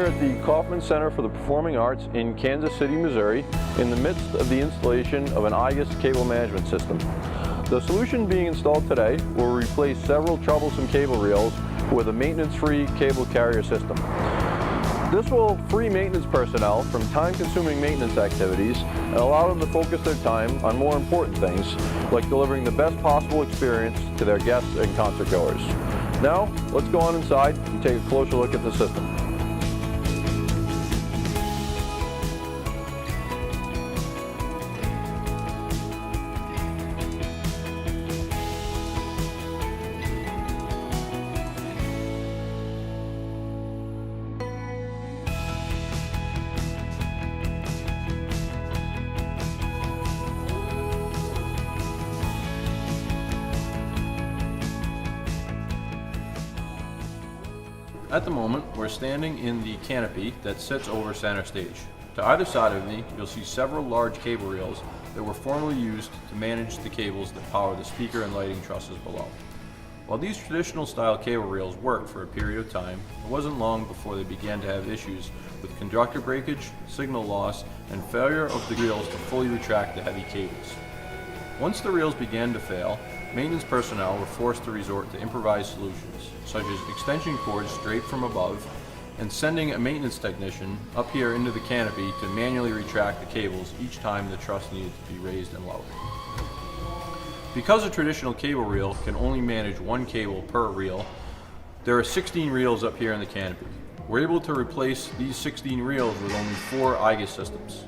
here at the Kauffman Center for the Performing Arts in Kansas City, Missouri, in the midst of the installation of an IGUS cable management system. The solution being installed today will replace several troublesome cable reels with a maintenance-free cable carrier system. This will free maintenance personnel from time-consuming maintenance activities and allow them to focus their time on more important things, like delivering the best possible experience to their guests and concert goers. Now, let's go on inside and take a closer look at the system. At the moment, we're standing in the canopy that sits over center stage. To either side of me, you'll see several large cable reels that were formerly used to manage the cables that power the speaker and lighting trusses below. While these traditional style cable reels worked for a period of time, it wasn't long before they began to have issues with conductor breakage, signal loss, and failure of the reels to fully retract the heavy cables. Once the reels began to fail, maintenance personnel were forced to resort to improvised solutions, such as extension cords straight from above and sending a maintenance technician up here into the canopy to manually retract the cables each time the truss needed to be raised and lowered. Because a traditional cable reel can only manage one cable per reel, there are 16 reels up here in the canopy. We're able to replace these 16 reels with only 4 IGUS systems.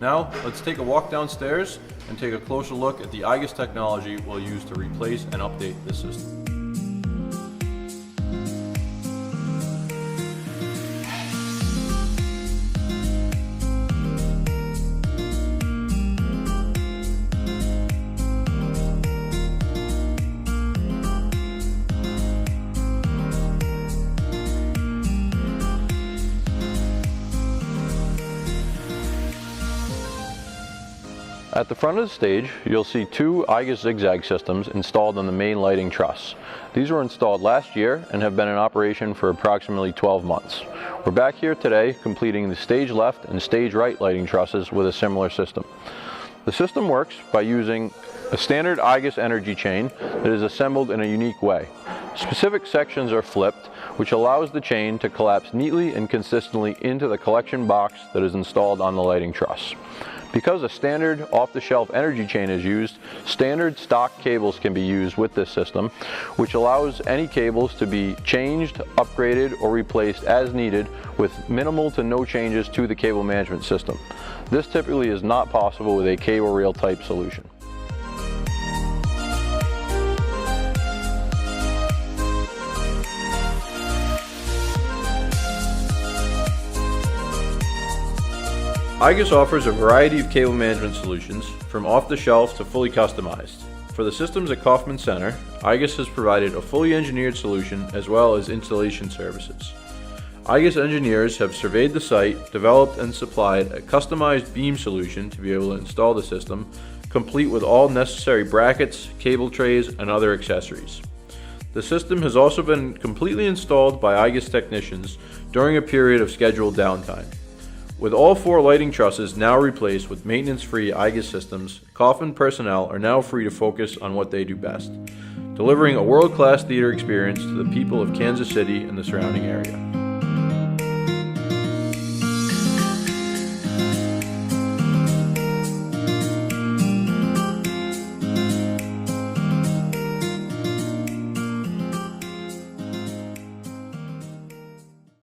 Now, let's take a walk downstairs and take a closer look at the IGUS technology we'll use to replace and update this system. At the front of the stage, you'll see 2 IGUS zigzag systems installed on the main lighting truss. These were installed last year and have been in operation for approximately 12 months. We're back here today completing the stage left and stage right lighting trusses with a similar system. The system works by using a standard IGUS energy chain that is assembled in a unique way. Specific sections are flipped, which allows the chain to collapse neatly and consistently into the collection box that is installed on the lighting truss. Because a standard off-the-shelf energy chain is used, standard stock cables can be used with this system, which allows any cables to be changed, upgraded, or replaced as needed with minimal to no changes to the cable management system. This typically is not possible with a cable reel type solution. IGUS offers a variety of cable management solutions, from off-the-shelf to fully customized. For the systems at Kauffman Center, IGUS has provided a fully engineered solution as well as installation services. IGUS engineers have surveyed the site, developed and supplied a customized beam solution to be able to install the system, complete with all necessary brackets, cable trays, and other accessories. The system has also been completely installed by IGUS technicians during a period of scheduled downtime. With all 4 lighting trusses now replaced with maintenance-free IGUS systems, Kauffman personnel are now free to focus on what they do best, delivering a world-class theater experience to the people of Kansas City and the surrounding area.